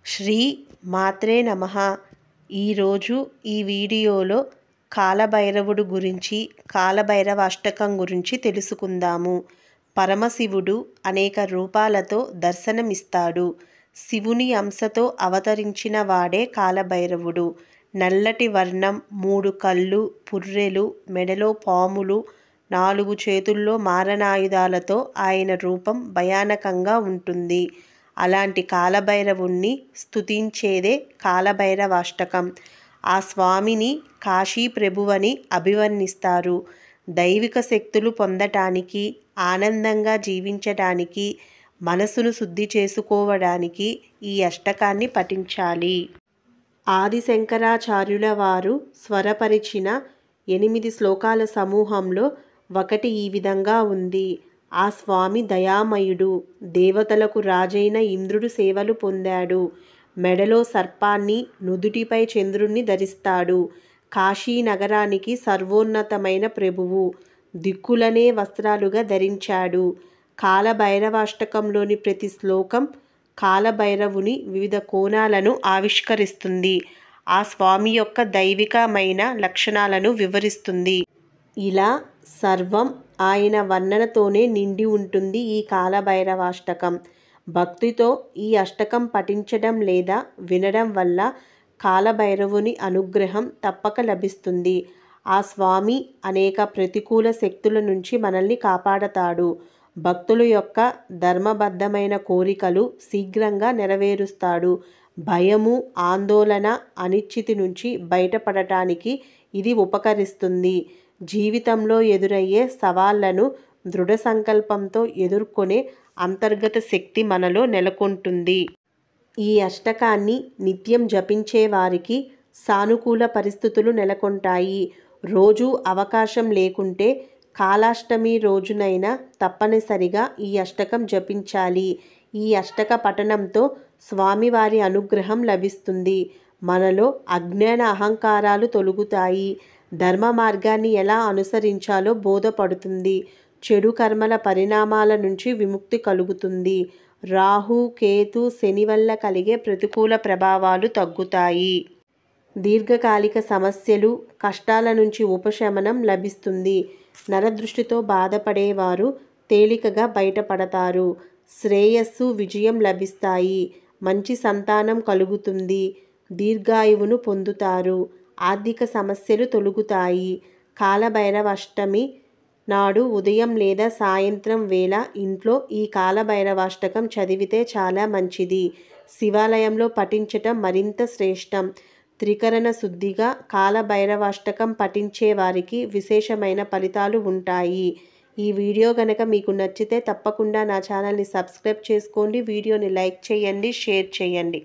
శ్రీ మాత్రే నమః. ఈరోజు ఈ వీడియోలో కాలభైరవుడు గురించి, కాలభైరవ అష్టకం గురించి తెలుసుకుందాము. పరమశివుడు అనేక రూపాలతో దర్శనమిస్తాడు. శివుని అంశతో అవతరించిన వాడే కాలభైరవుడు. నల్లటి వర్ణం, 3 కళ్ళు, పుర్రెలు, మెడలో పాములు, 4 చేతుల్లో మారణాయుధాలతో ఆయన రూపం భయానకంగా ఉంటుంది. అలాంటి కాలభైరవుణ్ణి స్తుతించేదే కాలభైరవాష్టకం. ఆ స్వామిని కాశీ ప్రభువని అభివర్ణిస్తారు. దైవిక శక్తులు పొందటానికి, ఆనందంగా జీవించటానికి, మనసును శుద్ధి చేసుకోవడానికి ఈ అష్టకాన్ని పఠించాలి. ఆదిశంకరాచార్యుల వారు స్వరపరిచిన 8 శ్లోకాల సమూహంలో ఒకటి ఈ విధంగా ఉంది. ఆ స్వామి దయామయుడు. దేవతలకు రాజైన ఇంద్రుడు సేవలు పొందాడు. మెడలో సర్పాన్ని, నుదుటిపై చంద్రుణ్ణి ధరిస్తాడు. కాశీ నగరానికి సర్వోన్నతమైన ప్రభువు. దిక్కులనే వస్త్రాలుగా ధరించాడు. కాలభైరవాష్టకంలోని ప్రతి శ్లోకం కాలభైరవుని వివిధ కోణాలను ఆవిష్కరిస్తుంది. ఆ స్వామి యొక్క దైవికమైన లక్షణాలను వివరిస్తుంది. ఇలా సర్వం ఆయన వర్ణనతోనే నిండి ఉంటుంది ఈ కాలభైరవాష్టకం. భక్తితో ఈ అష్టకం పఠించడం లేదా వినడం వల్ల కాలభైరవుని అనుగ్రహం తప్పక లభిస్తుంది. ఆ స్వామి అనేక ప్రతికూల శక్తుల నుంచి మనల్ని కాపాడతాడు. భక్తుల యొక్క ధర్మబద్ధమైన కోరికలు శీఘ్రంగా నెరవేరుస్తాడు. భయము, ఆందోళన, అనిశ్చితి నుంచి బయటపడటానికి ఇది ఉపకరిస్తుంది. జీవితంలో ఎదురయ్యే సవాళ్లను దృఢ సంకల్పంతో ఎదుర్కొనే అంతర్గత శక్తి మనలో నెలకొంటుంది. ఈ అష్టకాన్ని నిత్యం జపించే వారికి సానుకూల పరిస్థితులు నెలకొంటాయి. రోజూ అవకాశం లేకుంటే కాలాష్టమి రోజునైనా తప్పనిసరిగా ఈ అష్టకం జపించాలి. ఈ అష్టక పఠనంతో స్వామివారి అనుగ్రహం లభిస్తుంది. మనలో అజ్ఞాన అహంకారాలు తొలగుతాయి. ధర్మ మార్గాన్ని ఎలా అనుసరించాలో బోధపడుతుంది. చెడు కర్మల పరిణామాల నుంచి విముక్తి కలుగుతుంది. రాహు, కేతు, శని వల్ల కలిగే ప్రతికూల ప్రభావాలు తగ్గుతాయి. దీర్ఘకాలిక సమస్యలు, కష్టాల నుంచి ఉపశమనం లభిస్తుంది. నరదృష్టితో బాధపడేవారు తేలికగా బయటపడతారు. శ్రేయస్సు, విజయం లభిస్తాయి. మంచి సంతానం కలుగుతుంది. దీర్ఘాయువును పొందుతారు. ఆర్థిక సమస్యలు తొలగుతాయి. కాలభైరవాష్టమి నాడు ఉదయం లేదా సాయంత్రం వేళ ఇంట్లో ఈ కాలభైరవాష్టకం చదివితే చాలా మంచిది. శివాలయంలో పఠించటం మరింత శ్రేష్టం. త్రికరణ శుద్ధిగా కాలభైరవాష్టకం పఠించే వారికి విశేషమైన ఫలితాలు ఉంటాయి. ఈ వీడియో గనక మీకు నచ్చితే తప్పకుండా నా ఛానల్ని సబ్స్క్రైబ్ చేసుకోండి. వీడియోని లైక్ చేయండి, షేర్ చేయండి.